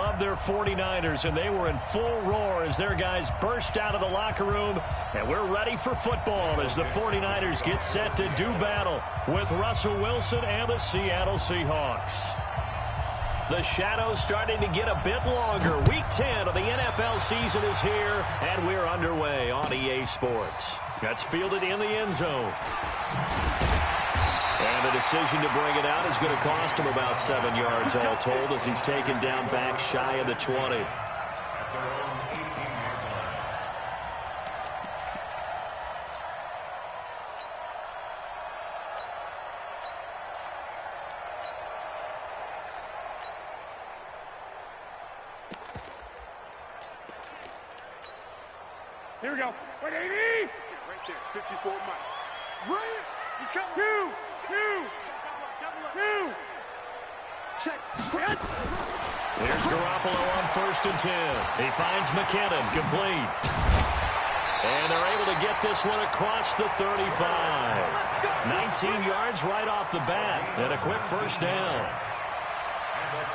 love their 49ers, and they were in full roar as their guys burst out of the locker room. And we're ready for football as the 49ers get set to do battle with Russell Wilson and the Seattle Seahawks. The shadow's starting to get a bit longer. Week 10 of the NFL season is here, and we're underway on EA Sports. That's fielded in the end zone. And the decision to bring it out is going to cost him about 7 yards all told as he's taken down back shy of the 20. Here we go. 180. Right there. 54 Mike. Right. He's coming. Two. Check. Here's Garoppolo on 1st and 10. He finds McKinnon complete. And they're able to get this one across the 35. 19 yards right off the bat. And a quick first down.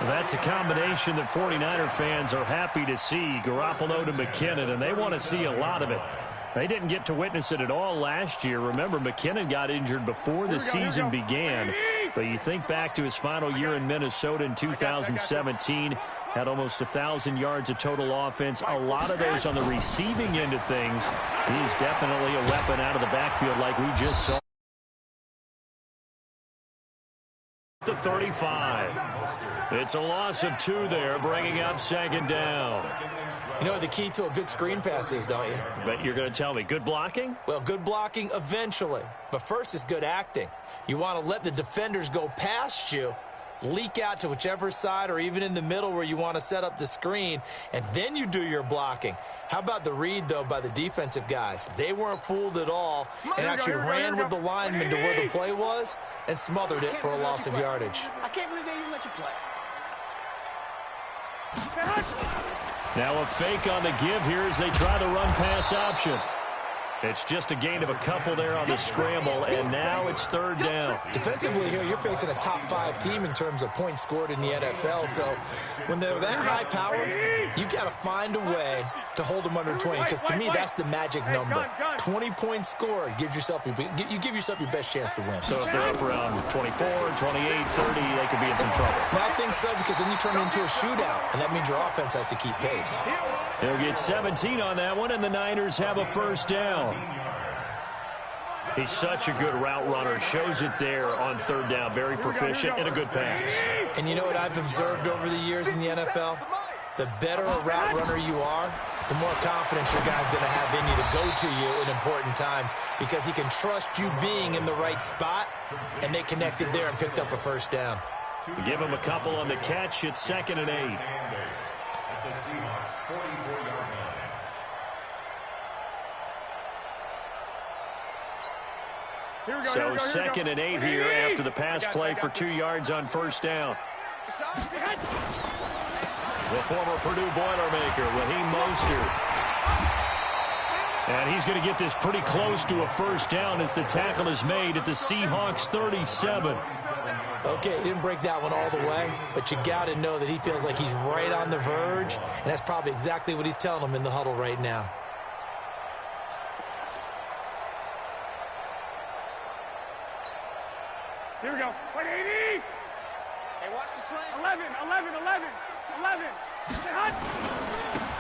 That's a combination that 49er fans are happy to see, Garoppolo to McKinnon, and they want to see a lot of it. They didn't get to witness it at all last year. Remember, McKinnon got injured before the season began. But you think back to his final year in Minnesota in 2017, had almost 1,000 yards of total offense. A lot of those on the receiving end of things. He's definitely a weapon out of the backfield like we just saw. The 35. It's a loss of 2 there, bringing up 2nd down. You know what the key to a good screen pass is, don't you? But you're going to tell me, good blocking? Well, good blocking eventually. But first is good acting. You want to let the defenders go past you, leak out to whichever side or even in the middle where you want to set up the screen, and then you do your blocking. How about the read, though, by the defensive guys? They weren't fooled at all and actually ran with the lineman to where the play was and smothered it for a loss of yardage. I can't believe they even let you play. Now a fake on the give here as they try the run-pass option. It's just a gain of a couple there on the scramble, and now it's 3rd down. Defensively here, you're facing a top-5 team in terms of points scored in the NFL, so when they're that high-powered, you've got to find a way to hold them under 20, because to me, that's the magic number. 20 points scored gives yourself you give yourself your best chance to win. So if they're up around 24, 28, 30, they could be in some trouble. But I think so, because then you turn it into a shootout, and that means your offense has to keep pace. They'll get 17 on that one, and the Niners have a 1st down. He's such a good route runner. Shows it there on 3rd down. Very proficient and a good pass. And you know what I've observed over the years in the NFL? The better a route runner you are, the more confidence your guy's going to have in you to go to you in important times, because he can trust you being in the right spot, and they connected there and picked up a 1st down. Give him a couple on the catch. It's 2nd and 8. So 2nd and 8 here after the pass play for 2 yards on 1st down. The former Purdue Boilermaker, Raheem Mostert. And he's going to get this pretty close to a 1st down as the tackle is made at the Seahawks 37. Okay, he didn't break that one all the way, but you got to know that he feels like he's right on the verge, and that's probably exactly what he's telling them in the huddle right now. Here we go. 180. Hey, watch the slant. 11.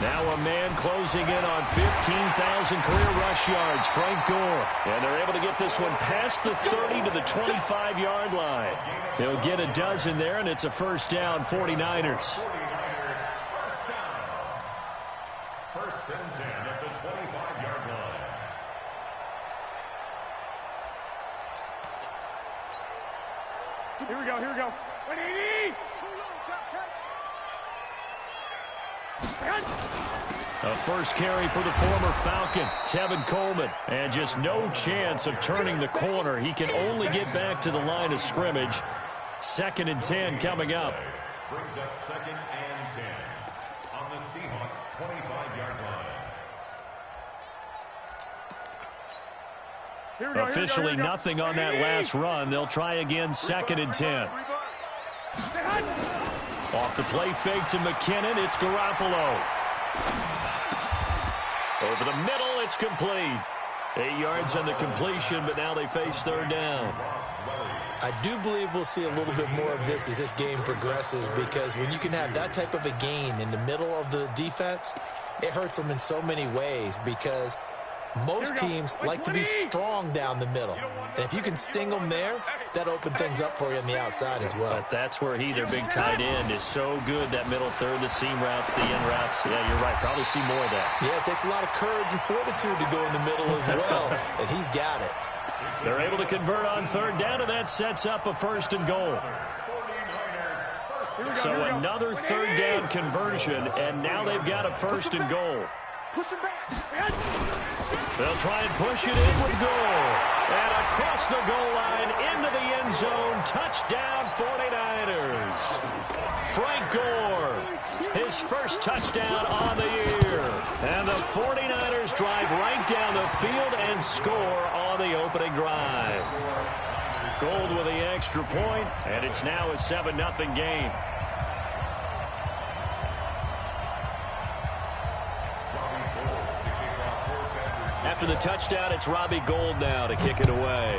Now a man closing in on 15,000 career rush yards, Frank Gore. And they're able to get this one past the 30 to the 25-yard line. They'll get a dozen there, and it's a 1st down, 49ers. 1st and 10 at the 25-yard line. Here we go. 180. A first carry for the former Falcon, Tevin Coleman. And just no chance of turning the corner. He can only get back to the line of scrimmage. 2nd and 10 coming up. Brings up 2nd and 10 on the Seahawks 25-yard line. Officially nothing on that last run. They'll try again 2nd and 10. Off the play fake to McKinnon, it's Garoppolo. Over the middle, it's complete. 8 yards on the completion, but now they face third down. I do believe we'll see a little bit more of this as this game progresses, because when you can have that type of a gain in the middle of the defense, it hurts them in so many ways, because most teams like to be strong down the middle. And if you can sting them there, that opens things up for you on the outside as well. But that's where their big tight end, is so good, that middle third, the seam routes, the in routes. Yeah, you're right. Probably see more of that. Yeah, it takes a lot of courage and fortitude to go in the middle as well, and he's got it. They're able to convert on third down, and that sets up a 1st and goal. So another third down conversion, and now they've got a 1st and goal. They'll try and push it in with goal. And across the goal line, into the end zone, touchdown 49ers. Frank Gore, his first touchdown on the year. And the 49ers drive right down the field and score on the opening drive. Gold with the extra point, and it's now a 7-0 game. After the touchdown, it's Robbie Gould now to kick it away.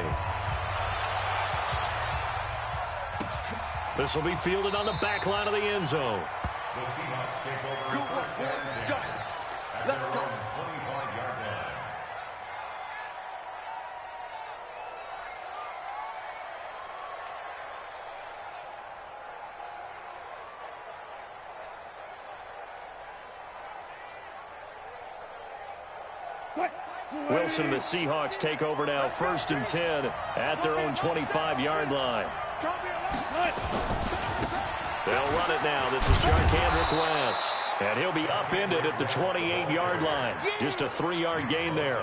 This will be fielded on the back line of the end zone. The Seahawks take over first down and 10 at their own 25-yard line. Wilson and the Seahawks take over now, 1st and 10 at their own 25-yard line. They'll run it now. This is Jarkandrick West. And he'll be upended at the 28-yard line. Just a 3-yard gain there.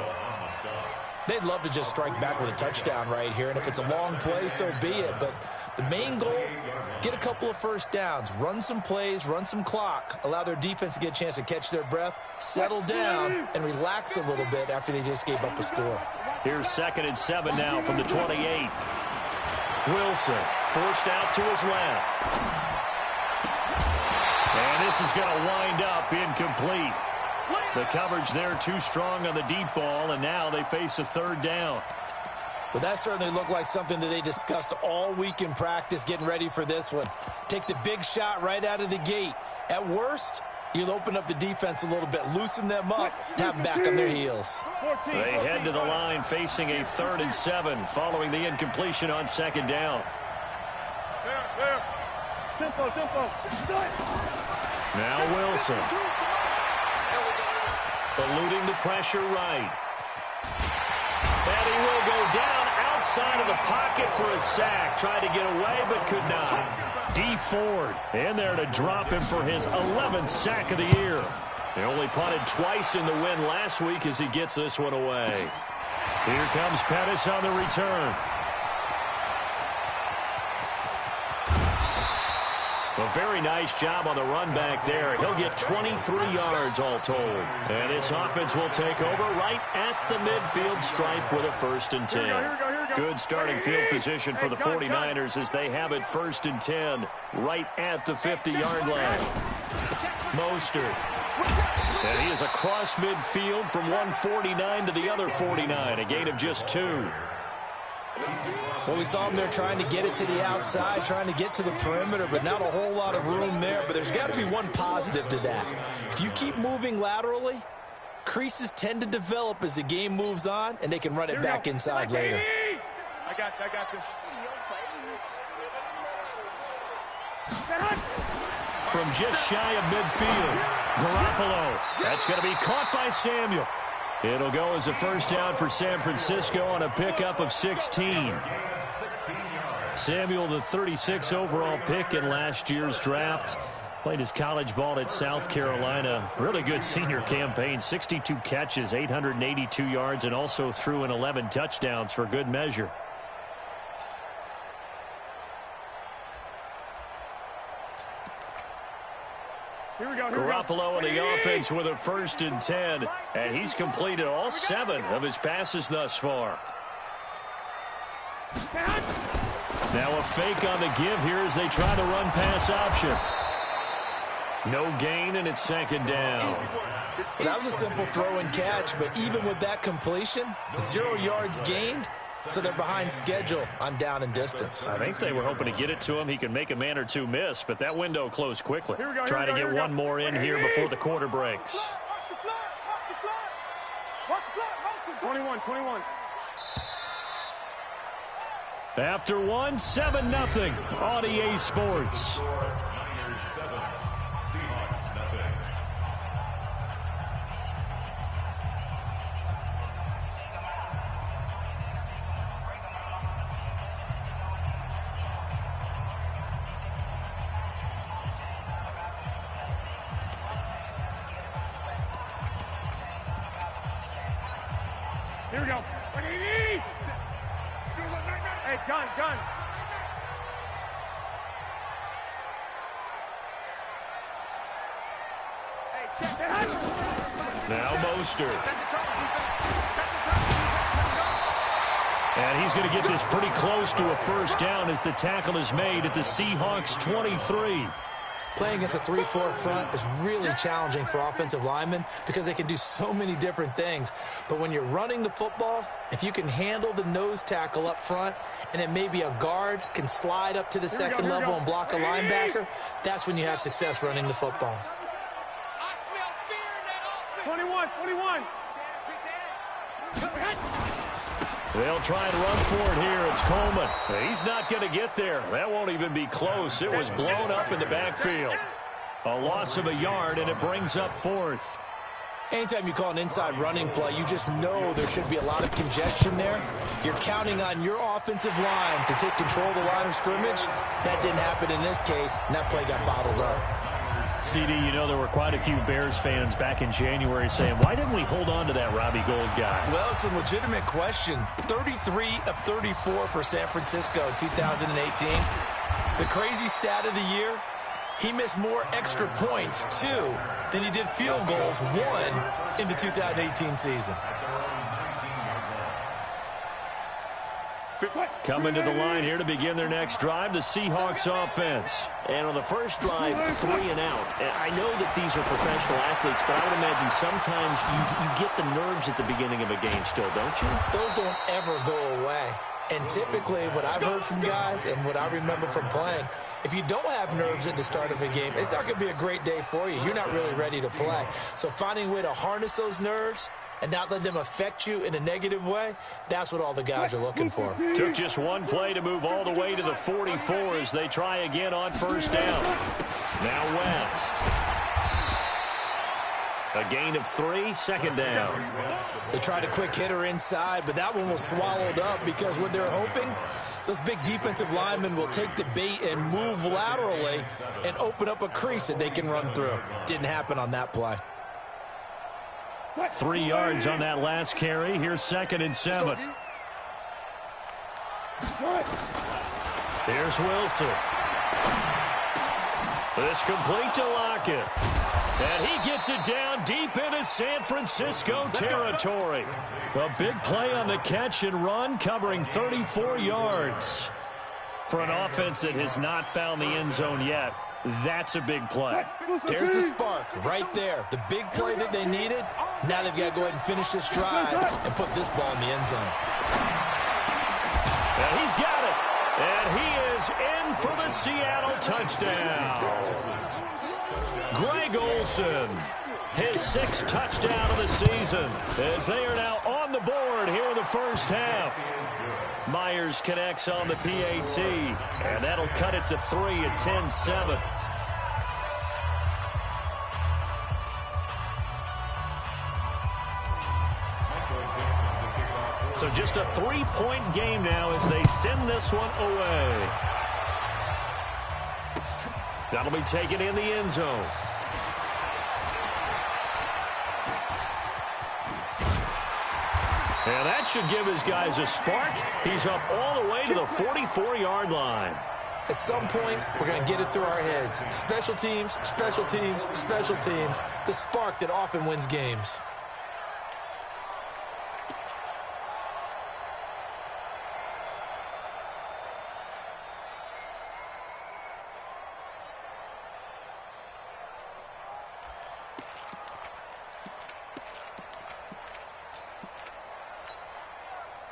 They'd love to just strike back with a touchdown right here, and if it's a long play, so be it. But the main goal, get a couple of first downs, run some plays, run some clock, allow their defense to get a chance to catch their breath, settle down, and relax a little bit after they just gave up a score. Here's 2nd and 7 now from the 28. Wilson forced out to his left. And this is going to wind up incomplete. The coverage there too strong on the deep ball, and now they face a 3rd down. Well, that certainly looked like something that they discussed all week in practice getting ready for this one. Take the big shot right out of the gate. At worst, you'll open up the defense a little bit, loosen them up, and have them back on their heels. They head to the line facing a 3rd and 7 following the incompletion on 2nd down. Now Wilson. Eluding the pressure right. And he will go down outside of the pocket for a sack. Tried to get away, but could not. D. Ford in there to drop him for his 11th sack of the year. He only punted twice in the win last week as he gets this one away. Here comes Pettis on the return. A very nice job on the run back there. He'll get 23 yards all told. And this offense will take over right at the midfield stripe with a 1st and 10. Good starting field position for the 49ers as they have it 1st and 10 right at the 50-yard line. Mostert. And he is across midfield from one 49 to the other 49. A gain of just 2. Well, we saw him there trying to get it to the outside, trying to get to the perimeter, but not a whole lot of room there. But there's got to be one positive to that. If you keep moving laterally, creases tend to develop as the game moves on, and they can run it back inside later. I got you. From just shy of midfield, Garoppolo. That's going to be caught by Samuel. It'll go as a 1st down for San Francisco on a pickup of 16. Samuel, the 36 overall pick in last year's draft. Played his college ball at South Carolina. Really good senior campaign. 62 catches, 882 yards, and also threw in 11 touchdowns for good measure. Garoppolo in the offense with a 1st and 10, and he's completed all 7 of his passes thus far. Now a fake on the give here as they try to run pass option. No gain, and it's second down. Well, that was a simple throw and catch, but even with that completion, 0 yards gained, so they're behind schedule on down and distance. I think they were hoping to get it to him. He could make a man or two miss, but that window closed quickly. Try to get one more in here before the quarter breaks. 21. After one, 7-0 on EA Sports. Here we go. Hey, gun. Hey, check that. Now Mostert. And he's going to get this pretty close to a first down as the tackle is made at the Seahawks 23. Playing against a 3-4 front is really challenging for offensive linemen because they can do so many different things. But when you're running the football, if you can handle the nose tackle up front and then maybe a guard can slide up to the second level and block a linebacker, that's when you have success running the football. 21. They'll try and run for it here. It's Coleman. He's not going to get there. That won't even be close. It was blown up in the backfield. A loss of a yard, and it brings up fourth. Anytime you call an inside running play, you just know there should be a lot of congestion there. You're counting on your offensive line to take control of the line of scrimmage. That didn't happen in this case, and that play got bottled up. CD, you know there were quite a few Bears fans back in January saying, why didn't we hold on to that Robbie Gould guy? Well, it's a legitimate question. 33 of 34 for San Francisco in 2018. The crazy stat of the year, he missed more extra points, 2, than he did field goals, 1, in the 2018 season. Coming to the line here to begin their next drive, the Seahawks offense. And on the first drive, 3 and out. And I know that these are professional athletes, but I would imagine sometimes you get the nerves at the beginning of a game still, don't you? Those don't ever go away. And typically, what I've heard from guys and what I remember from playing, if you don't have nerves at the start of a game, it's not going to be a great day for you. You're not really ready to play. So finding a way to harness those nerves and not let them affect you in a negative way, that's what all the guys are looking for. Took just one play to move all the way to the 44 as they try again on first down. Now West. A gain of 3, second down. They tried a quick hitter inside, but that one was swallowed up because what they're hoping, those big defensive linemen will take the bait and move laterally and open up a crease that they can run through. Didn't happen on that play. 3 yards on that last carry. Here's 2nd and 7. Here's Wilson. This complete to Lockett. And he gets it down deep into San Francisco territory. A big play on the catch and run, covering 34 yards. For an offense that has not found the end zone yet, that's a big play. There's the spark right there. The big play that they needed. Now they've got to go ahead and finish this drive and put this ball in the end zone. And he's got it. And he is in for the Seattle touchdown. Greg Olsen, his 6th touchdown of the season, as they are now on the board here in the first half. Myers connects on the PAT, and that'll cut it to 3 at 10-7. So just a 3-point game now as they send this one away. That'll be taken in the end zone. And that should give his guys a spark. He's up all the way to the 44-yard line. At some point, we're going to get it through our heads. Special teams, special teams, special teams. The spark that often wins games.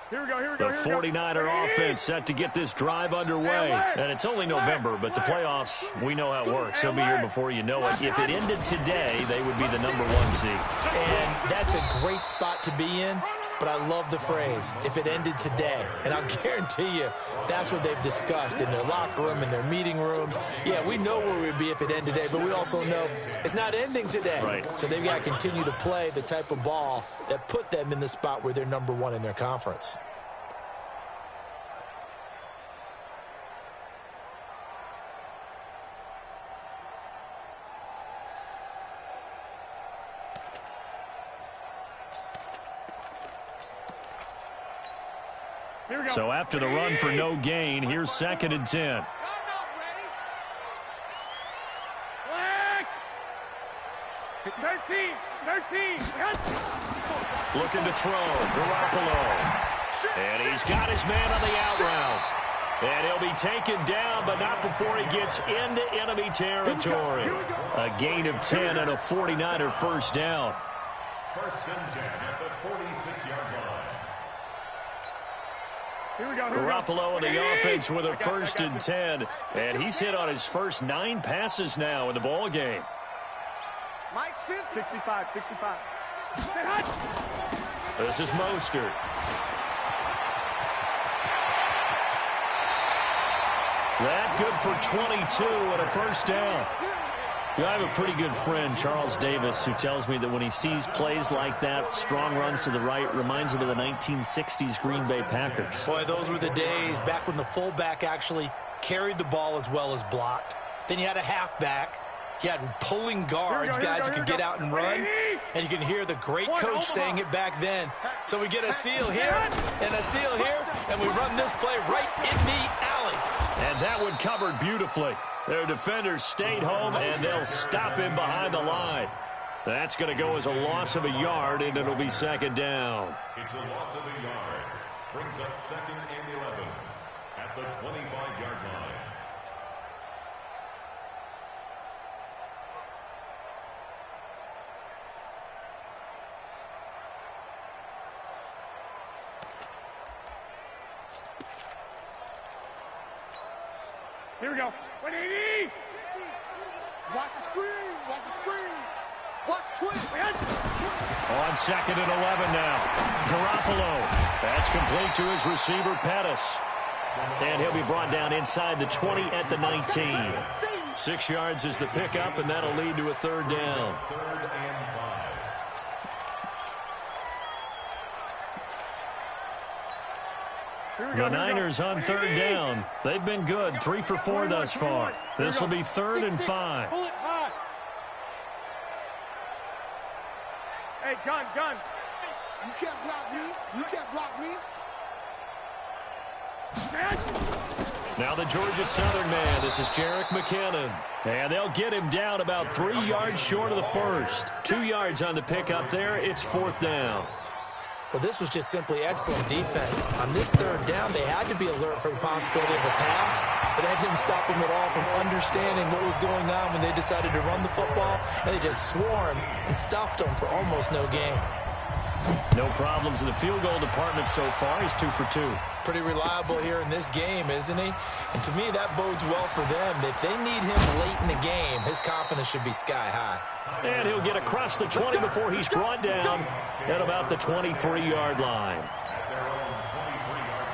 Here we go, here we go, The here we go. 49er offense set to get this drive underway. And it's only November, but the playoffs, we know how it works. They'll be here before you know it. If it ended today, they would be the #1 seed. And that's a great spot to be in, but I love the phrase, if it ended today. And I'll guarantee you, that's what they've discussed in their locker room, in their meeting rooms. Yeah, we know where we'd be if it ended today, but we also know it's not ending today. Right. So they've got to continue to play the type of ball that put them in the spot where they're #1 in their conference. So after the run for no gain, here's 2nd and 10. Looking to throw, Garoppolo. And he's got his man on the out route. And he'll be taken down, but not before he gets into enemy territory. A gain of 10 and a 49er first down. 1st and 10 at the 46-yard line. Here we go, Garoppolo in the offense with a 1st and 10. And he's hit on his first 9 passes now in the ball game. Mike's 65. This is Mostert. That good for 22 and a first down. You know, I have a pretty good friend, Charles Davis, who tells me that when he sees plays like that, strong runs to the right, reminds him of the 1960s Green Bay Packers. Boy, those were the days back when the fullback actually carried the ball as well as blocked. Then you had a halfback. You had pulling guards, guys who could get out and run. And you can hear the great coach saying it back then. So we get a seal here and a seal here, and we run this play right in the alley. And that one covered beautifully. Their defenders stayed home, and they'll stop him behind the line. That's going to go as a loss of a yard, and it'll be 2nd down. It's a loss of a yard. Brings up 2nd and 11 at the 25-yard line. Here we go. 180. Watch the screen. Watch the screen. Watch twist. On 2nd and 11 now. Garoppolo. That's complete to his receiver, Pettis. And he'll be brought down inside the 20 at the 19. 6 yards is the pickup, and that'll lead to a 3rd down. 3rd and 5. The Niners on 3rd down. They've been good, 3 for 4 thus far. This will be 3rd and 5. Pull it high. Hey, gun. You can't block me. You can't block me. Now the Georgia Southern man. This is Jerick McKinnon. And they'll get him down about 3 yards short of the first. 2 yards on the pickup there. It's 4th down. Well, this was just simply excellent defense. On this 3rd down, they had to be alert for the possibility of a pass, but that didn't stop them at all from understanding what was going on when they decided to run the football, and they just swarmed and stuffed them for almost no gain. No problems in the field goal department so far. He's 2 for 2. Pretty reliable here in this game, isn't he? And to me, that bodes well for them. If they need him late in the game, his confidence should be sky high. And he'll get across the 20 before he's brought down at about the 23-yard line. At their own 23-yard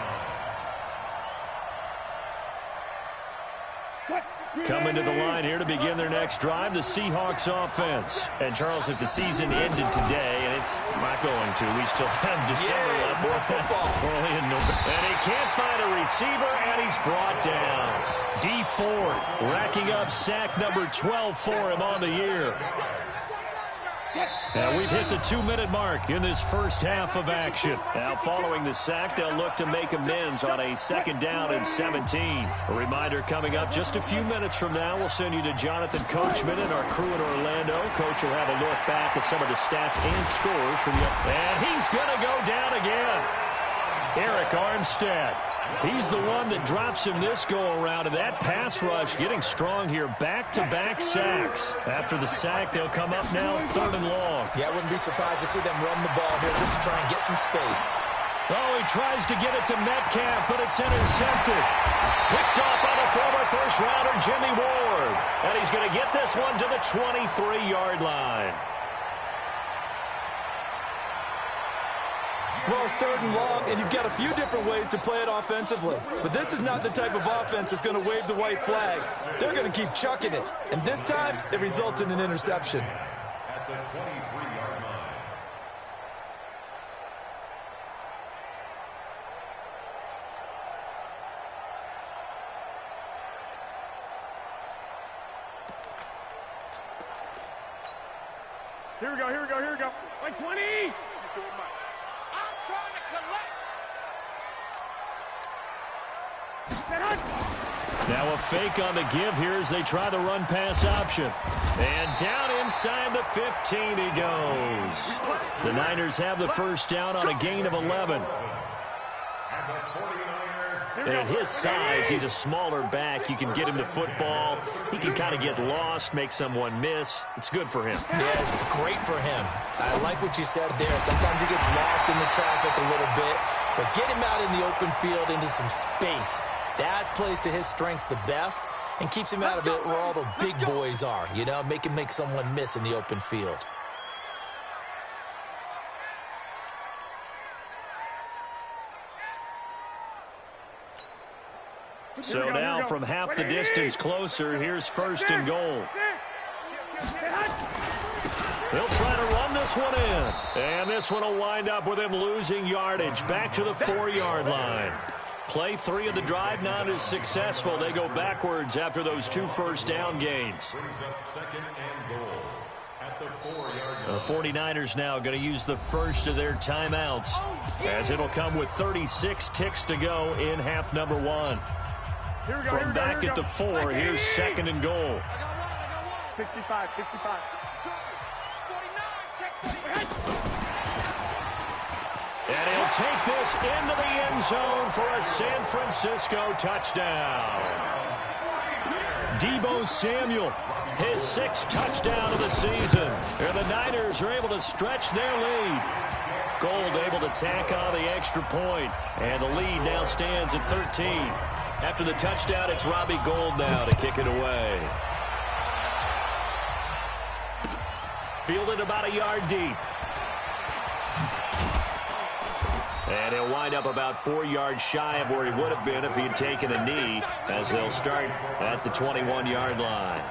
line. Coming to the line here to begin their next drive, the Seahawks offense. And, Charles, if the season ended today, and it's not going to, we still have December left. More football. Early in November. And he can't find a receiver, and he's brought down. D Ford racking up sack number 12 for him on the year. Now we've hit the 2-minute mark in this first half of action. Now following the sack, they'll look to make amends on a 2nd down and 17. A reminder coming up just a few minutes from now, we'll send you to Jonathan Coachman and our crew in Orlando. Coach will have a look back at some of the stats and scores from the... And he's going to go down again. Eric Armstead He's the one that drops him this go-around, and that pass rush getting strong here. Back-to-back sacks. After the sack, they'll come up now 3rd and long. Yeah, I wouldn't be surprised to see them run the ball here just to try and get some space. Oh, he tries to get it to Metcalf, but it's intercepted. Picked off by the former first-rounder, Jimmy Ward. And he's going to get this one to the 23-yard line. Well, it's 3rd and long, and you've got a few different ways to play it offensively. But this is not the type of offense that's going to wave the white flag. They're going to keep chucking it. And this time, it results in an interception. At the 23-yard line. Here we go, here we go, here we go. Like 20! I'm trying to collect. Now a fake on the give here as they try the run-pass option. And down inside the 15 he goes. The Niners have the first down on a gain of 11. And at his size, he's a smaller back. You can get him the football. He can kind of get lost, make someone miss. It's good for him. Yeah, it's great for him. I like what you said there. Sometimes he gets lost in the traffic a little bit, but get him out in the open field into some space. That plays to his strengths the best and keeps him out of it where all the big boys are, you know, make him make someone miss in the open field. So now from half the distance closer, here's 1st and goal. They'll try to run this one in. And this one will wind up with him losing yardage back to the 4-yard line. Play 3 of the drive not as successful. They go backwards after those 2 first-down gains. The 49ers now going to use the first of their timeouts, as it'll come with 36 ticks to go in half number 1. From back at the 4, here's 2nd and goal. 65, 65. And he'll take this into the end zone for a San Francisco touchdown. Deebo Samuel, his 6th touchdown of the season. And the Niners are able to stretch their lead. Gold able to tack on the extra point. And the lead now stands at 13. After the touchdown, it's Robbie Gould now to kick it away. Fielded about a yard deep. And he'll wind up about 4 yards shy of where he would have been if he had taken a knee, as they'll start at the 21-yard line.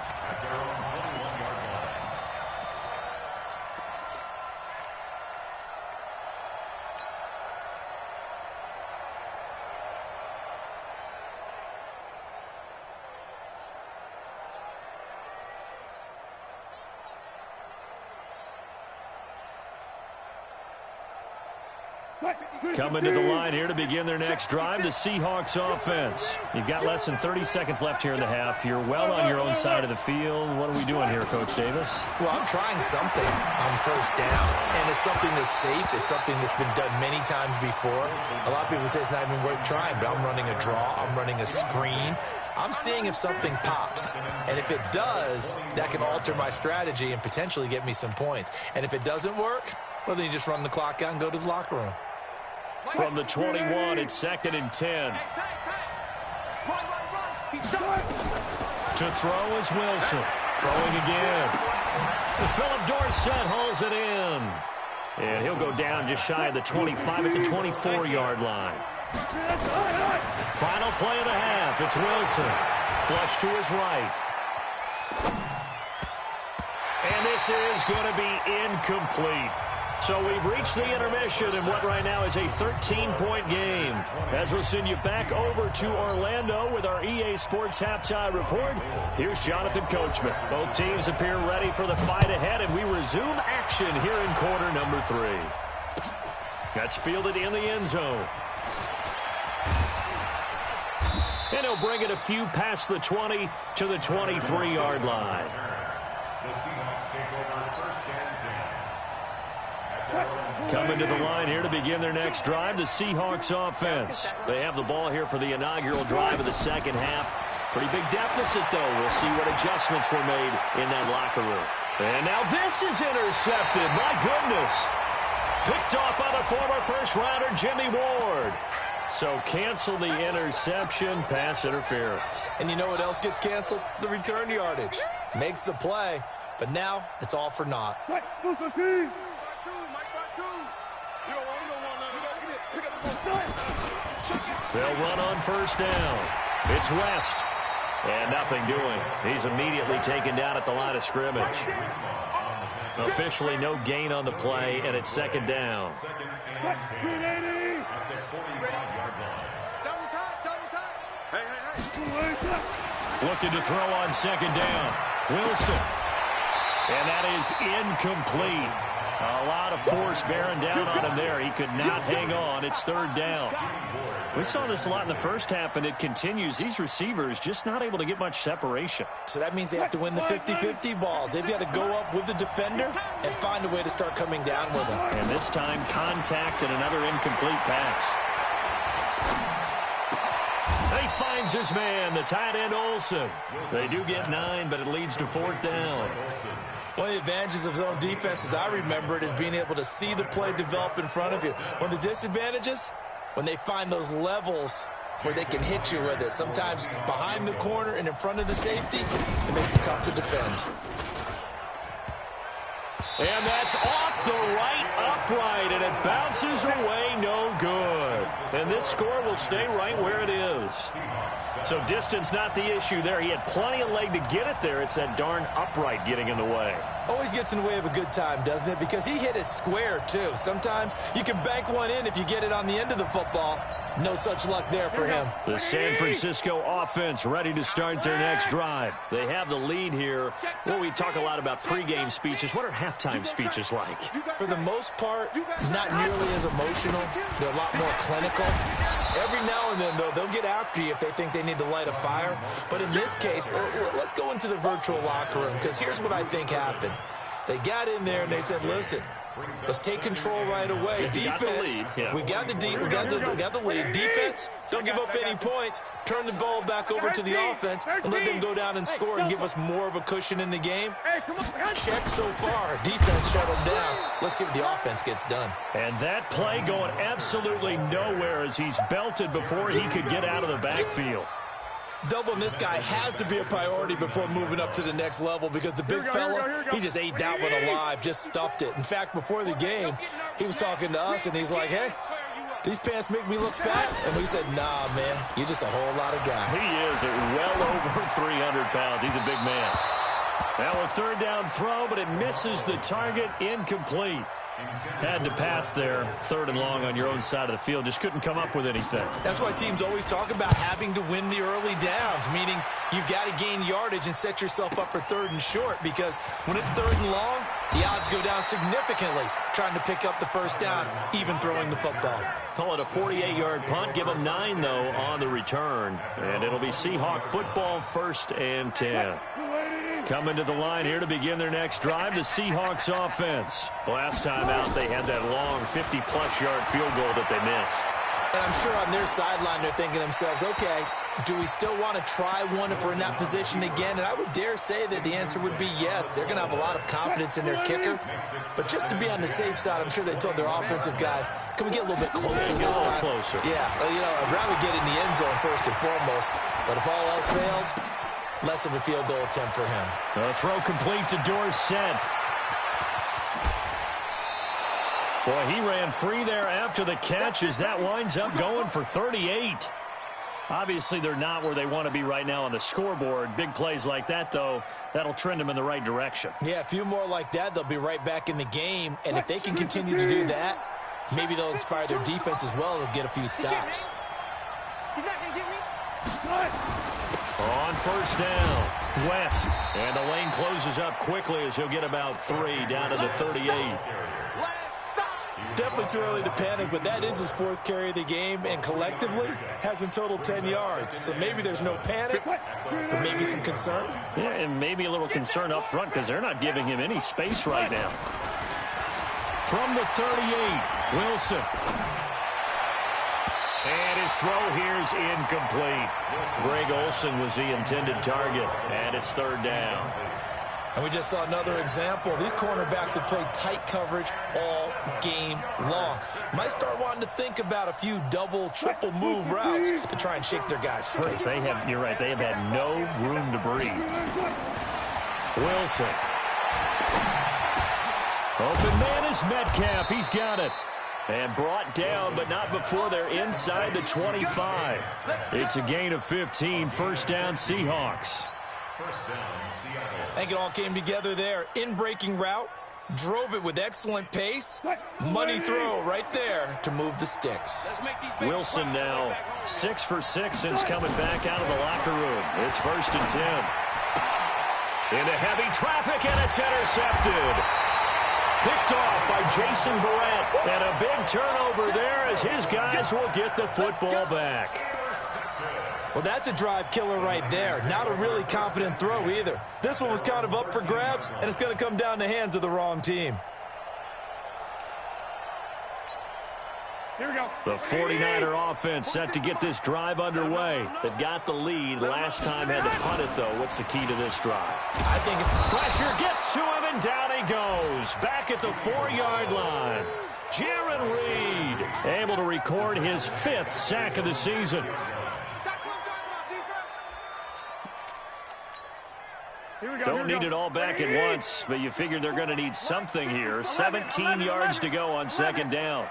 Coming to the line here to begin their next drive, the Seahawks offense. You've got less than 30 seconds left here in the half. You're well on your own side of the field. What are we doing here, Coach Davis? Well, I'm trying something on 1st down, and it's something that's safe. It's something that's been done many times before. A lot of people say it's not even worth trying, but I'm running a draw. I'm running a screen. I'm seeing if something pops, and if it does, that can alter my strategy and potentially get me some points. And if it doesn't work, well, then you just run the clock out and go to the locker room. From the 21, it's 2nd and 10. To throw is Wilson. Throwing again. Philip Dorsett hauls it in. And he'll go down just shy of the 25 at the 24-yard line. Final play of the half. It's Wilson. Flush to his right. And this is going to be incomplete. So we've reached the intermission in what right now is a 13-point game. As we'll send you back over to Orlando with our EA Sports Halftime Report, here's Jonathan Coachman. Both teams appear ready for the fight ahead, and we resume action here in quarter number 3. That's fielded in the end zone. And he'll bring it a few past the 20 to the 23-yard line. The Seahawks take over 1st and 10. Coming to the line here to begin their next drive, the Seahawks offense. They have the ball here for the inaugural drive of the second half. Pretty big deficit, though. We'll see what adjustments were made in that locker room. And now this is intercepted. My goodness. Picked off by the former first-rounder Jimmy Ward. So cancel the interception, pass interference. And you know what else gets canceled? The return yardage. Makes the play, but now it's all for naught. They'll run on first down. It's West. And nothing doing. He's immediately taken down at the line of scrimmage. Officially no gain on the play, and it's second down. Looking to throw on second down. Wilson. And that is incomplete. A lot of force bearing down on him there. He could not hang on. It's third down. We saw this a lot in the first half, and it continues. These receivers just not able to get much separation. So that means they have to win the 50-50 balls. They've got to go up with the defender and find a way to start coming down with him. And this time, contact and another incomplete pass. He finds his man, the tight end Olsen. They do get 9, but it leads to fourth down. One of the advantages of zone defense, as I remember it, is being able to see the play develop in front of you. One of the disadvantages, when they find those levels where they can hit you with it. Sometimes behind the corner and in front of the safety, it makes it tough to defend. And that's off the right upright, and it bounces away, no good. And this score will stay right where it is. So distance not the issue there. He had plenty of leg to get it there. It's that darn upright getting in the way. Always gets in the way of a good time, doesn't it? Because he hit it square, too. Sometimes you can bank one in if you get it on the end of the football. No such luck there for him. The San Francisco offense ready to start their next drive. They have the lead here. Well, we talk a lot about pregame speeches. What are halftime speeches like? For the most part, not nearly as emotional. They're a lot more clinical. Every now and then, though, they'll get after you if they think they need to light a fire. But in this case, let's go into the virtual locker room, because here's what I think happened. They got in there and they said, listen, let's take control right away. Defense, we got the lead. Defense, don't give up any points. Turn the ball back over to the offense and let them go down and score and give us more of a cushion in the game. Check so far. Defense shut them down. Let's see what the offense gets done. And that play going absolutely nowhere as he's belted before he could get out of the backfield. Doubling this guy has to be a priority before moving up to the next level, because the big fella, he just ate that one alive, just stuffed it. In fact, before the game, he was talking to us, and he's like, hey, these pants make me look fat. And we said, nah, man, you're just a whole lot of guy. He is at well over 300 pounds. He's a big man. Now a third down throw, but it misses the target, incomplete. Had to pass there, third and long on your own side of the field. Just couldn't come up with anything. That's why teams always talk about having to win the early downs, meaning you've got to gain yardage and set yourself up for third and short, because when it's third and long, the odds go down significantly trying to pick up the first down, even throwing the football. Call it a 48-yard punt. Give them 9, though, on the return. And it'll be Seahawk football, 1st and 10. Coming to the line here to begin their next drive, the Seahawks offense. Last time out, they had that long 50-plus yard field goal that they missed. And I'm sure on their sideline, they're thinking to themselves, okay, do we still want to try one if we're in that position again? And I would dare say that the answer would be yes. They're going to have a lot of confidence in their kicker. But just to be on the safe side, I'm sure they told their offensive guys, can we get a little bit closer this time? Closer. Yeah, you know, I'd rather get in the end zone first and foremost. But if all else fails, less of a field goal attempt for him. The throw complete to Dorsett. Boy, he ran free there after the catch as that winds up going for 38. Obviously, they're not where they want to be right now on the scoreboard. Big plays like that, though, that'll trend them in the right direction. Yeah, a few more like that, they'll be right back in the game. And if they can continue to do that, maybe they'll inspire their defense as well. They'll get a few stops. He's not going to get me. On first down, West. And the lane closes up quickly as he'll get about 3 down to the 38. Definitely too early to panic, but that is his 4th carry of the game, and collectively has in total 10 yards. So maybe there's no panic, but maybe some concern. Yeah, and maybe a little concern up front because they're not giving him any space right now. From the 38, Wilson. And his throw here is incomplete. Greg Olsen was the intended target, and it's third down. And we just saw another example. These cornerbacks have played tight coverage all game long. Might start wanting to think about a few double, triple move routes to try and shake their guys free. Because you're right, they have had no room to breathe. Wilson. Open man is Metcalf. He's got it. And brought down, but not before they're inside the 25. It's a gain of 15. First down, Seahawks. I think it all came together there. In-breaking route, drove it with excellent pace. Money throw right there to move the sticks. Wilson now 6 for 6 since coming back out of the locker room. It's first and 10. Into heavy traffic, and it's intercepted. Picked off by Jason Verrett. And a big turnover there as his guys will get the football back. Well, that's a drive killer right there. Not a really confident throw either. This one was kind of up for grabs, and it's going to come down the hands of the wrong team. Here we go. The 49er offense set to get this drive underway. They've got the lead. Last time had to punt it, though. What's the key to this drive? I think it's Pressure gets to him, and down he goes. Back at the 4-yard line. Jaron Reed able to record his 5th sack of the season. Don't need it all back at once, but you figure they're going to need something here. 17 yards to go on second down.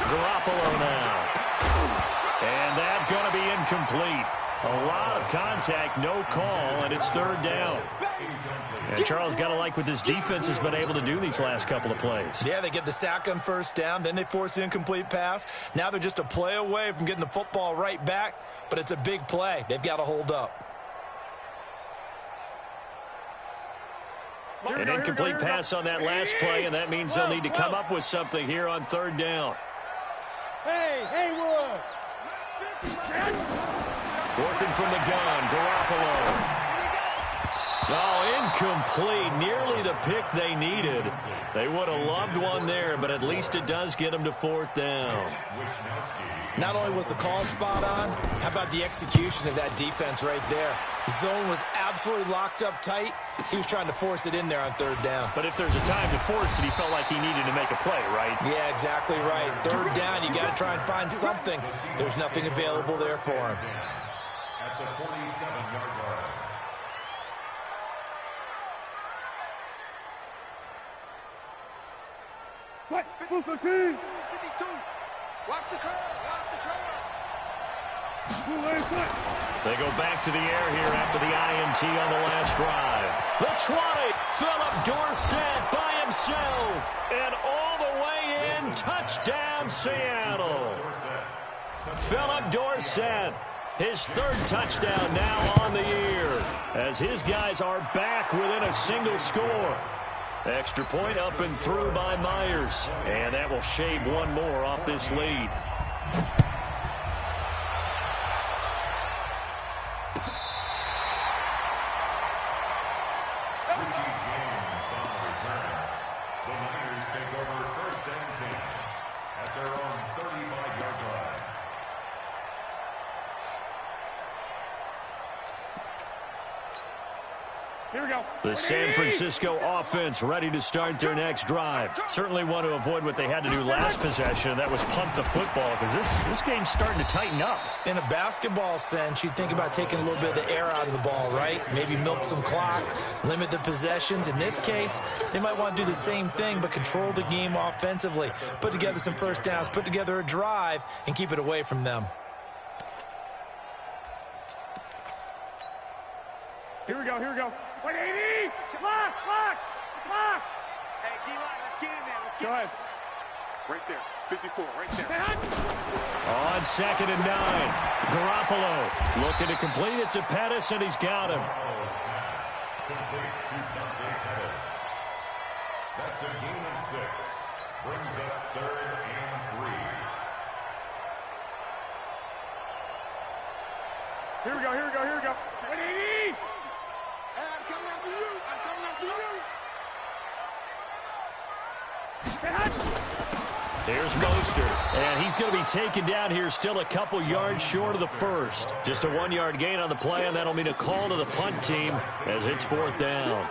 Garoppolo now. And that's going to be incomplete. A lot of contact, no call, and it's third down. And Charles, got to like what this defense has been able to do these last couple of plays. Yeah, they get the sack on first down, then they force the incomplete pass. Now they're just a play away from getting the football right back, but it's a big play. They've got to hold up. An incomplete pass on that last play, and that means they'll need to come up with something here on third down. Hey, Haywood! Working from the gun, Garoppolo. Oh, incomplete. Nearly the pick they needed. They would have loved one there, but at least it does get them to fourth down. Not only was the call spot on, how about the execution of that defense right there? Zone was absolutely locked up tight. He was trying to force it in there on third down. But if there's a time to force it, he felt like he needed to make a play, right? Yeah, exactly right. Third down, you got to try and find something. There's nothing available there for him. At the 47-yard line. What? Move the team! 52. Watch the curve. Watch the curve. They go back to the air here after the INT on the last drive. The 20, Philip Dorsett by himself. And all the way in, touchdown Seattle. Philip Dorsett, his 3rd touchdown now on the year, as his guys are back within a single score. Extra point up and through by Myers. And that will shave one more off this lead. Here we go. The San Francisco offense ready to start their next drive. Certainly want to avoid what they had to do last possession, and that was punt the football, because this game's starting to tighten up. In a basketball sense, you think about taking a little bit of the air out of the ball, right? Maybe milk some clock, limit the possessions. In this case, they might want to do the same thing, but control the game offensively. Put together some first downs, put together a drive, and keep it away from them. Here we go. Here we go. 180! Lock! Hey, D-line, let's get in there. Let's get Go ahead. Right there. 54, right there. On 2nd and 9, Garoppolo looking to complete it to Pettis, and he's got him. That's a gain of 6. Brings up 3rd and 3. Here we go. 180! Hey, I'm coming after you. I'm coming Here's Mostert, and he's going to be taken down here still a couple yards short of the first. Just a 1-yard gain on the play, and that'll mean a call to the punt team as it's 4th down.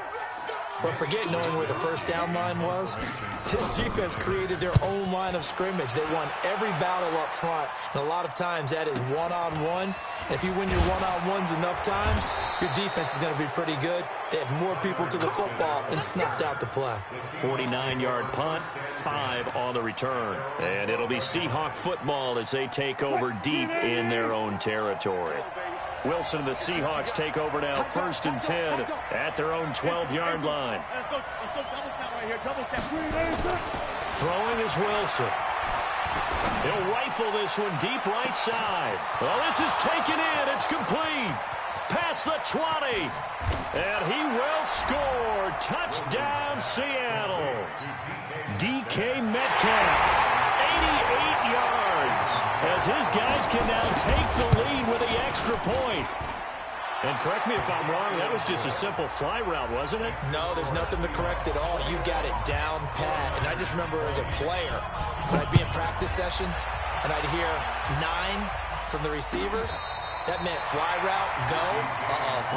But forget knowing where the first down line was. This defense created their own line of scrimmage. They won every battle up front, and a lot of times that is one-on-one. If you win your one-on-ones enough times, your defense is going to be pretty good. They had more people to the football and snuffed out the play. 49-yard punt, 5 on the return. And it'll be Seahawk football as they take over deep in their own territory. Wilson and the Seahawks take over now, 1st and 10 at their own 12-yard line. Throwing is Wilson. He'll rifle this one deep right side. Well, this is taken in. It's complete. Past the 20. And he will score. Touchdown, Seattle. DK Metcalf, 88 yards. As his guys can now take the lead with the extra point. And correct me if I'm wrong, that was just a simple fly route, wasn't it? No, there's nothing to correct at all. You got it down pat. And I just remember as a player, when I'd be in practice sessions, and I'd hear 9 from the receivers, that meant fly route, go,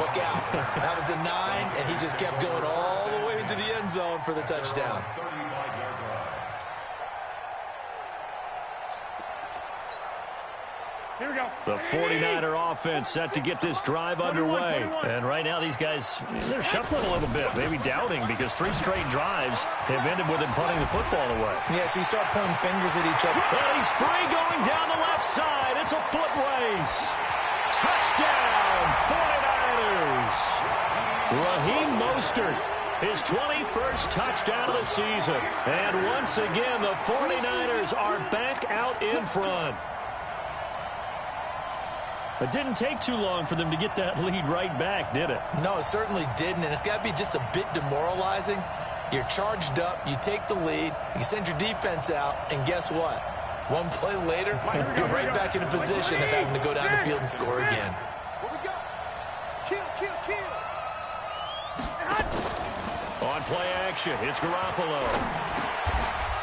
look out. That was the 9, and he just kept going all the way into the end zone for the touchdown. Here we go. The 49er offense set to get this drive underway. And right now these guys, they're shuffling a little bit, maybe doubting, because 3 straight drives have ended with them punting the football away. Yeah, so you start pointing fingers at each other. And he's free going down the left side. It's a foot race. Touchdown, 49ers. Raheem Mostert, his 21st touchdown of the season. And once again, the 49ers are back out in front. It didn't take too long for them to get that lead right back, did it? No, it certainly didn't, and it's got to be just a bit demoralizing. You're charged up, you take the lead, you send your defense out, and guess what? One play later, you're right back in a position of having to go down the field and score again. Here we go. Kill. On play action, it's Garoppolo.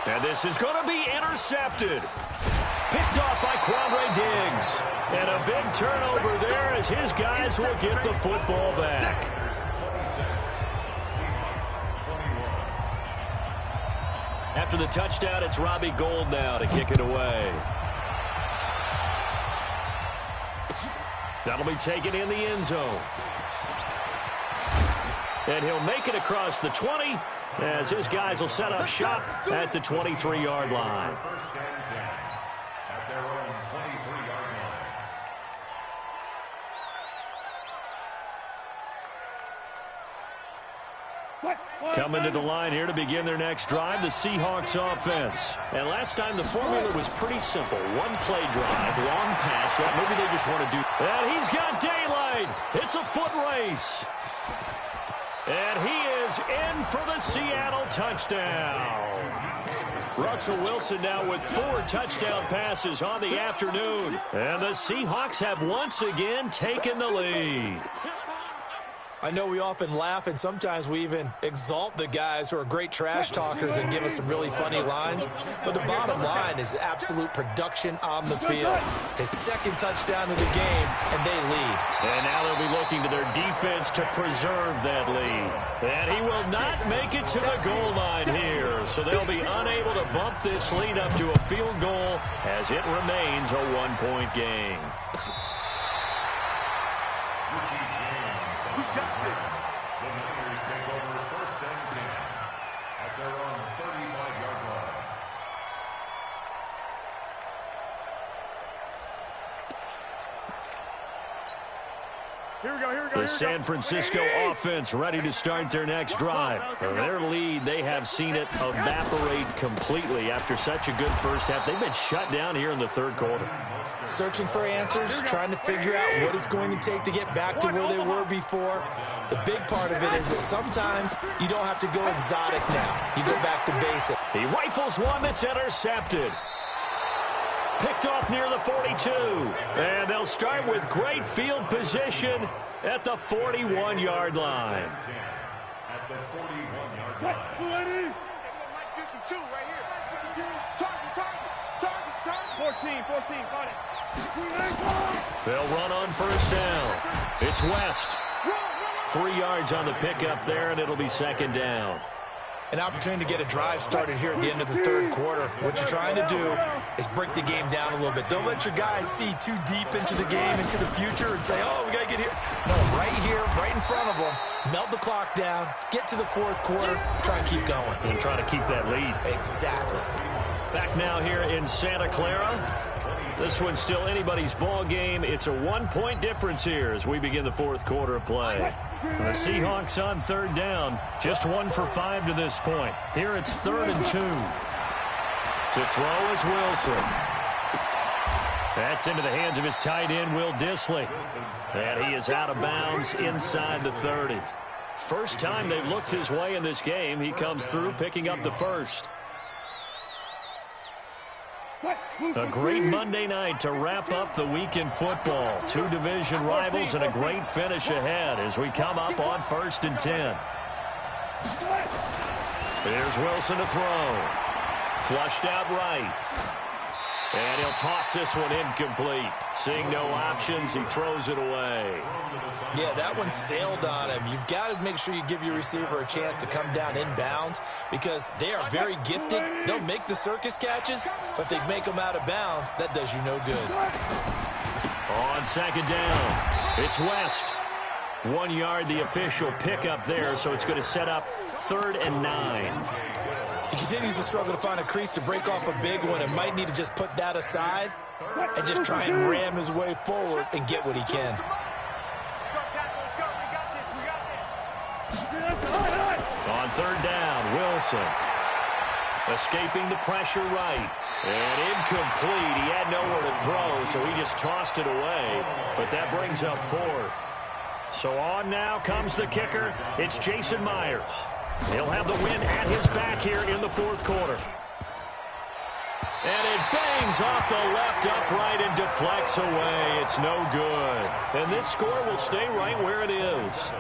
And this is going to be intercepted. Picked off by Quandre Diggs. And a big turnover there as his guys will get the football back. After the touchdown, it's Robbie Gould now to kick it away. That'll be taken in the end zone. And he'll make it across the 20 as his guys will set up shop at the 23-yard line. Coming to the line here to begin their next drive, the Seahawks offense. And last time the formula was pretty simple. One play drive, long pass. That maybe they just want to do. And he's got daylight. It's a foot race. And he is in for the Seattle touchdown. Russell Wilson now with 4 touchdown passes on the afternoon. And the Seahawks have once again taken the lead. I know we often laugh, and sometimes we even exalt the guys who are great trash talkers and give us some really funny lines. But the bottom line is absolute production on the field. His 2nd touchdown of the game, and they lead. And now they'll be looking to their defense to preserve that lead. And he will not make it to the goal line here. So they'll be unable to bump this lead up to a field goal as it remains a 1-point game. We got this. The Niners take over 1st and 10 at their own 35-yard line. Here we go. The San Francisco offense ready to start their next drive. Their lead, they have seen it evaporate completely after such a good first half. They've been shut down here in the 3rd quarter. Searching for answers, trying to figure out what it's going to take to get back to where they were before. The big part of it is that sometimes you don't have to go exotic now. You go back to basic. He rifles one that's intercepted. Picked off near the 42. And they'll start with great field position at the 41-yard line. At the 41-yard line. Mike 52 right here. 14, got it. They'll run on first down. It's West. 3 yards on the pickup there, and it'll be second down. An opportunity to get a drive started here at the end of the third quarter. What you're trying to do is break the game down a little bit. Don't let your guys see too deep into the game, into the future, and say, oh, we got to get here. No, right here, right in front of them, melt the clock down, get to the fourth quarter, try and keep going. And try to keep that lead. Exactly. Back now here in Santa Clara. This one's still anybody's ball game. It's a 1-point difference here as we begin the fourth quarter of play. The Seahawks on third down, just 1 for 5 to this point. Here it's 3rd and 2. To throw is Wilson. That's into the hands of his tight end, Will Dissly. And he is out of bounds inside the 30. First time they've looked his way in this game. He comes through picking up the first. A great Monday night to wrap up the week in football. 2 division rivals and a great finish ahead as we come up on 1st and 10. Here's Wilson to throw. Flushed out right. And he'll toss this one incomplete. Seeing no options, he throws it away. Yeah, that one sailed on him. You've got to make sure you give your receiver a chance to come down inbounds because they are very gifted. They'll make the circus catches, but they make them out of bounds. That does you no good. On second down, it's West. 1 yard, the official pickup there, so it's going to set up 3rd and 9. He continues to struggle to find a crease to break off a big one and might need to just put that aside and just try and ram his way forward and get what he can. On 3rd down, Wilson. Escaping the pressure right. And incomplete. He had nowhere to throw, so he just tossed it away. But that brings up 4th. So on now comes the kicker. It's Jason Myers. He'll have the win at his back here in the fourth quarter. And it bangs off the left upright and deflects away. It's no good. And this score will stay right where it is.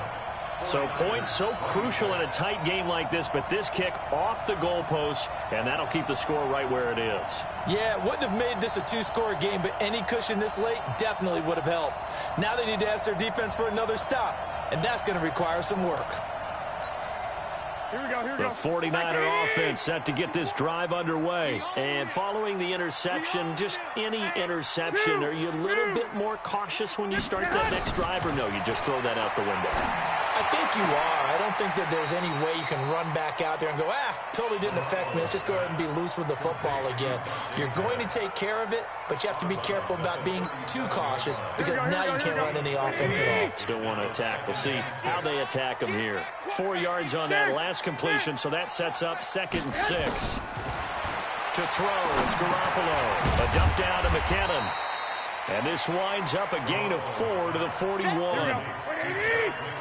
So points so crucial in a tight game like this, but this kick off the goalpost, and that'll keep the score right where it is. Yeah, it wouldn't have made this a 2-score game, but any cushion this late definitely would have helped. Now they need to ask their defense for another stop, and that's going to require some work. Here we go. The 49er offense set to get this drive underway. And following the interception, just any interception, are you a little bit more cautious when you start that next drive, or no, you just throw that out the window? I think you are. I don't think that there's any way you can run back out there and go, totally didn't affect me. Let's just go ahead and be loose with the football again. You're going to take care of it, but you have to be careful about being too cautious because now you can't run any offense at all. Still want to attack. We'll see how they attack them here. 4 yards on that last completion, so that sets up 2nd and 6. To throw, it's Garoppolo. A dump down to McKinnon. And this winds up a gain of 4 to the 41.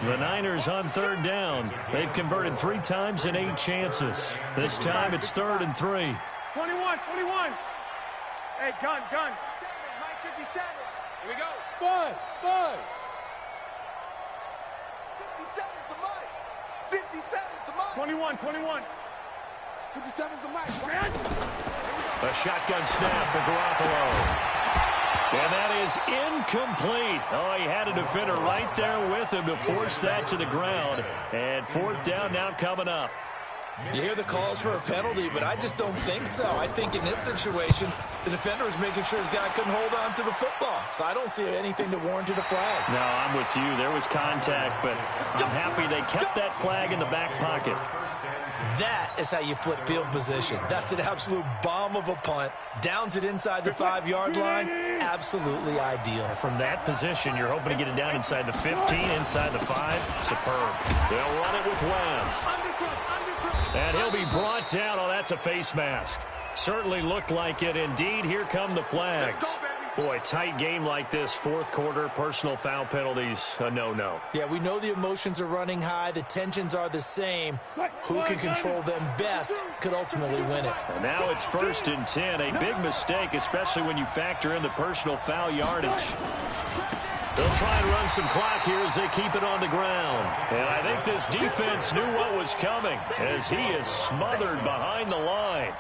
The Niners on 3rd down. They've converted 3 times in 8 chances. This time it's 3rd and 3. 21. Hey, gun. 57. Here we go. 5. 57's the mic. 57's the mic. 21. 57's the mic. A shotgun snap for Garoppolo. And that is incomplete. Oh, he had a defender right there with him to force that to the ground. And 4th down now coming up. You hear the calls for a penalty, but I just don't think so. I think in this situation, the defender was making sure his guy couldn't hold on to the football. So I don't see anything to warrant a flag. No, I'm with you. There was contact, but I'm happy they kept that flag in the back pocket. That is how you flip field position. That's an absolute bomb of a punt. Downs it inside the 5-yard line. Absolutely ideal. From that position, you're hoping to get it down inside the 15, inside the 5. Superb. They'll run it with West. And he'll be brought down. Oh, that's a face mask. Certainly looked like it. Indeed, here come the flags. Boy, tight game like this, fourth quarter, personal foul penalties, a no-no. Yeah, we know the emotions are running high. The tensions are the same. Who can control them best could ultimately win it. And now it's 1st and 10. A big mistake, especially when you factor in the personal foul yardage. They'll try and run some clock here as they keep it on the ground. And I think this defense knew what was coming as he is smothered behind the line.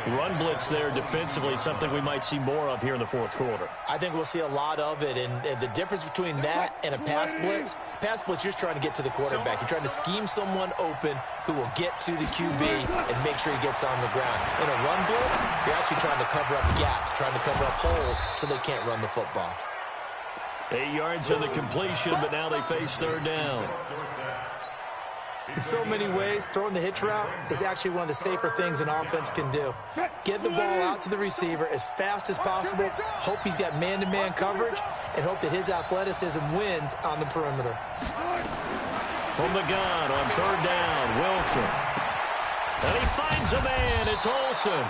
Run blitz there defensively, something we might see more of here in the fourth quarter. I think we'll see a lot of it, and the difference between that and a pass blitz, you're just trying to get to the quarterback. You're trying to scheme someone open who will get to the QB and make sure he gets on the ground. In a run blitz, you're actually trying to cover up gaps, trying to cover up holes so they can't run the football. 8 yards on the completion, but now they face third down. In so many ways, throwing the hitch route is actually one of the safer things an offense can do. Get the ball out to the receiver as fast as possible, hope he's got man-to-man coverage, and hope that his athleticism wins on the perimeter. From the gun on third down, Wilson. And he finds a man. It's Olsen.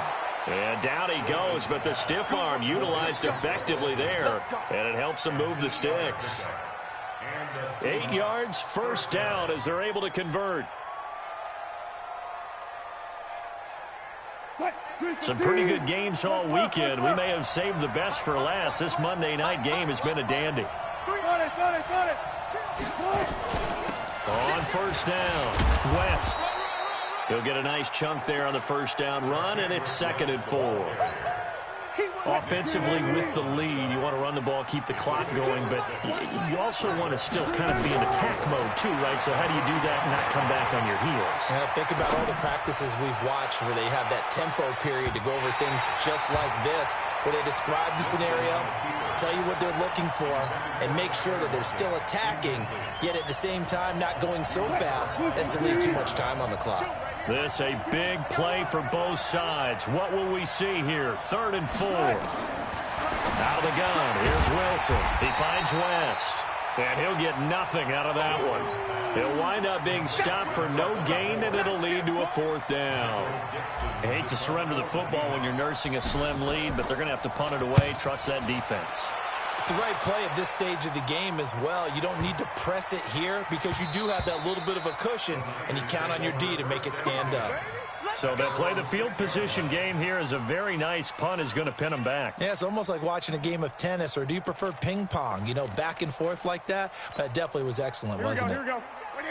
And down he goes, but the stiff arm utilized effectively there, and it helps him move the sticks. 8 yards, first down as they're able to convert. Some pretty good games all weekend. We may have saved the best for last. This Monday night game has been a dandy. On first down, West. He'll get a nice chunk there on the first down run, and it's 2nd and 4. Offensively with the lead, you want to run the ball, keep the clock going, but you also want to still kind of be in attack mode too, right? So how do you do that and not come back on your heels? Think about all the practices we've watched where they have that tempo period to go over things just like this, where they describe the scenario, tell you what they're looking for, and make sure that they're still attacking, yet at the same time not going so fast as to leave too much time on the clock. This a big play for both sides. What will we see here? 3rd and 4. Out of the gun, here's Wilson. He finds West, and he'll get nothing out of that one. He'll wind up being stopped for no gain, and it'll lead to a 4th down. I hate to surrender the football when you're nursing a slim lead, but they're going to have to punt it away. Trust that defense. It's the right play at this stage of the game as well. You don't need to press it here because you do have that little bit of a cushion, and you count on your D to make it stand up. So they'll play the field position game here as a very nice punt is going to pin them back. Yeah, it's almost like watching a game of tennis, or do you prefer ping pong? You know, back and forth like that? That definitely was excellent, wasn't it?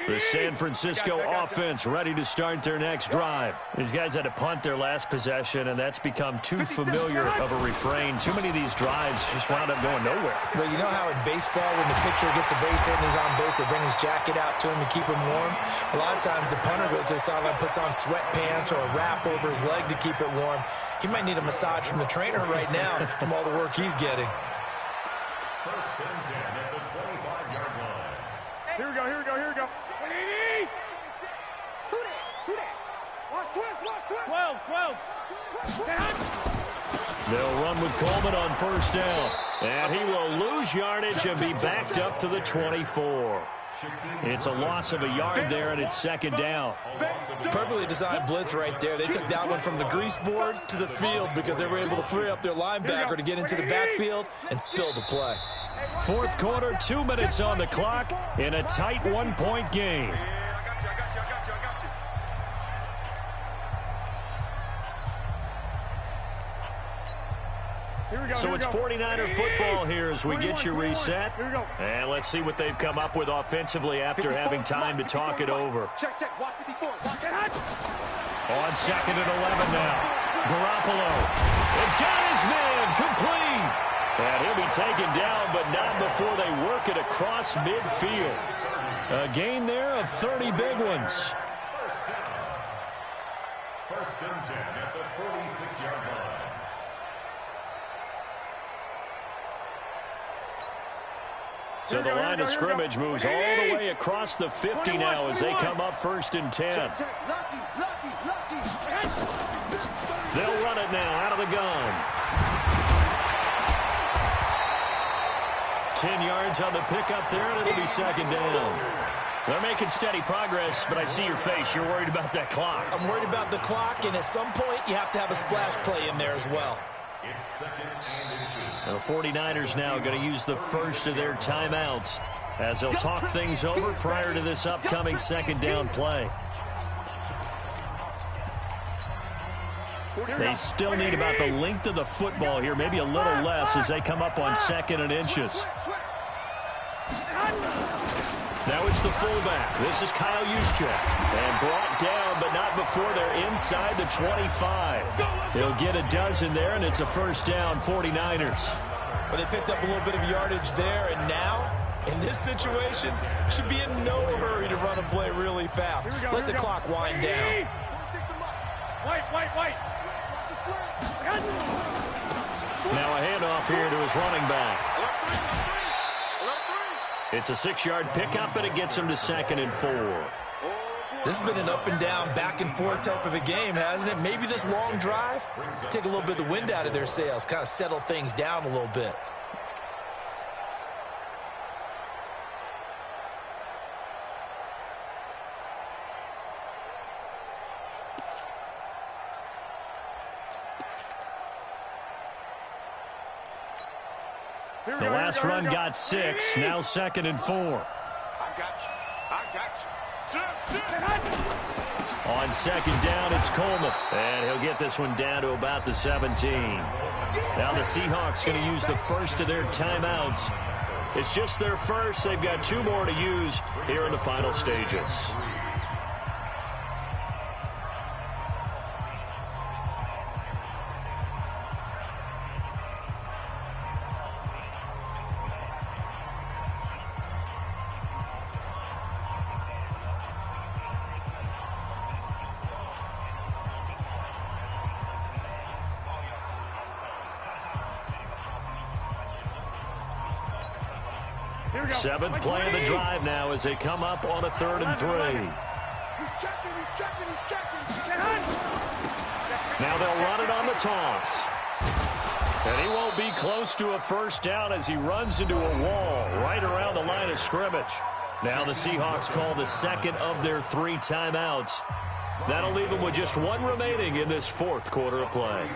The San Francisco offense ready to start their next drive. These guys had to punt their last possession, and that's become too familiar of a refrain. Too many of these drives just wound up going nowhere. Well, you know how in baseball, when the pitcher gets a base hit and he's on base, they bring his jacket out to him to keep him warm? A lot of times the punter goes to the sideline, puts on sweatpants or a wrap over his leg to keep it warm. He might need a massage from the trainer right now from all the work he's getting. First and 10 at the 25-yard line. Here we go. 180! Who that? Watch 12. They'll run with Coleman on first down. And he will lose yardage and be backed up to the 24. It's a loss of a yard there, and it's 2nd down. Perfectly designed blitz right there. They took that one from the grease board to the field because they were able to free up their linebacker to get into the backfield and spill the play. Fourth quarter, 2 minutes on the clock in a tight 1-point game. So it's 49er football here as we get you reset. And let's see what they've come up with offensively after having time to talk it over. Check. Watch 54. On 2nd and 11 now. Garoppolo. And got his man complete. And he'll be taken down, but not before they work it across midfield. A gain there of 30 big ones. First and 10 at the 46-yard line. So the line of scrimmage moves all the way across the 50 now as they come up 1st and 10. They'll run it now out of the gun. 10 yards on the pickup there, and it'll be 2nd down. They're making steady progress, but I see your face. You're worried about that clock. I'm worried about the clock, and at some point you have to have a splash play in there as well. It's 2nd and inches. The 49ers now going to use the first of their timeouts as they'll talk things over prior to this upcoming 2nd down play. They still need about the length of the football here, maybe a little less as they come up on 2nd and inches. Now it's the fullback. This is Kyle Juszczyk. And brought down, but not before they're inside the 25. He'll get a dozen there, and it's a first down, 49ers. Well, they picked up a little bit of yardage there, and now, in this situation, should be in no hurry to run a play really fast. Let the clock wind down. White. Now a handoff here to his running back. It's a 6-yard pickup, and it gets him to 2nd and 4. This has been an up and down, back and forth type of a game, hasn't it? Maybe this long drive take a little bit of the wind out of their sails, kind of settle things down a little bit. The last run got 6, now 2nd and 4. I got you. On 2nd down, it's Coleman. And he'll get this one down to about the 17. Now the Seahawks going to use the first of their timeouts. It's just their first. They've got 2 more to use here in the final stages. Seventh play of the drive now as they come up on a 3rd and 3. He's checking. Now they'll run it on the toss. And he won't be close to a first down as he runs into a wall right around the line of scrimmage. Now the Seahawks call the 2nd of their 3 timeouts. That'll leave them with just 1 remaining in this 4th quarter of play.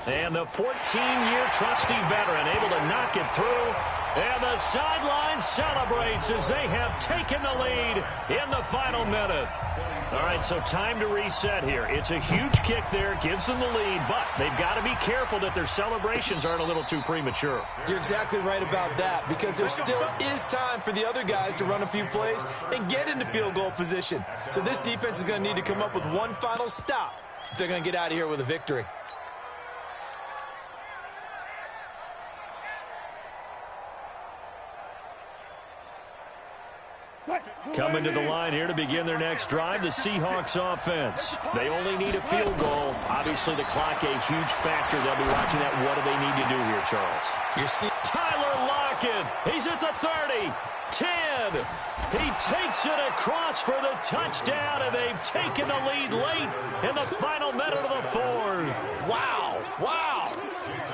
And the 14-year trusty veteran able to knock it through. And the sideline celebrates as they have taken the lead in the final minute. All right, so time to reset here. It's a huge kick there, gives them the lead, but they've got to be careful that their celebrations aren't a little too premature. You're exactly right about that, because there still is time for the other guys to run a few plays and get into field goal position. So this defense is going to need to come up with one final stop if they're going to get out of here with a victory. Coming to the line here to begin their next drive, the Seahawks offense. They only need a field goal. Obviously, the clock a huge factor. They'll be watching that. What do they need to do here, Charles? You see Tyler Lockett. He's at the 30. 10. He takes it across for the touchdown, and they've taken the lead late in the final minute of the 4th. Wow.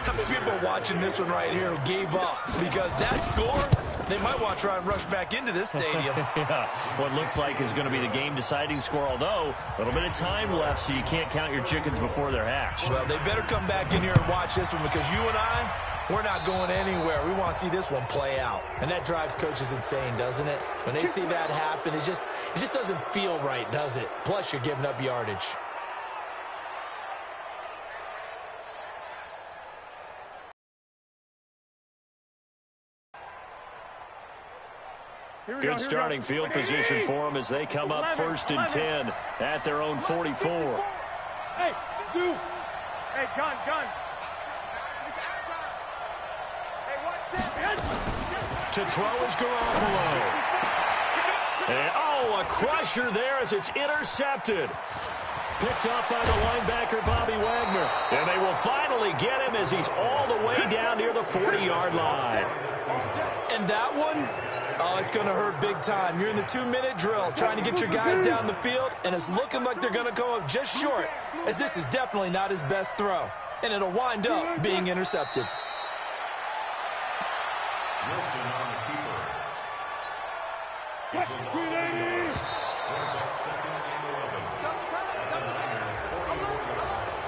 How many people are watching this one right here who gave up? Because that score, they might want to try and rush back into this stadium. Yeah, what looks like is going to be the game-deciding score, although a little bit of time left, so you can't count your chickens before they're hatched. Well, they better come back in here and watch this one, because you and I, we're not going anywhere. We want to see this one play out. And that drives coaches insane, doesn't it? When they see that happen, it just doesn't feel right, does it? Plus, you're giving up yardage. Good starting field position for them as they come up 1st and 10 at their own 44. Hey, Zoo. Hey, gun. To throw is Garoppolo. And, a crusher there as it's intercepted. Picked up by the linebacker, Bobby Wagner. And they will finally get him as he's all the way down near the 40-yard line. And that one, it's going to hurt big time. You're in the 2-minute drill trying to get your guys down the field, and it's looking like they're going to come up just short, as this is definitely not his best throw. And it'll wind up being intercepted. Wilson on the keeper. It's a loss of 2. Brings up 2nd and 11. At the Niners' 44-yard line.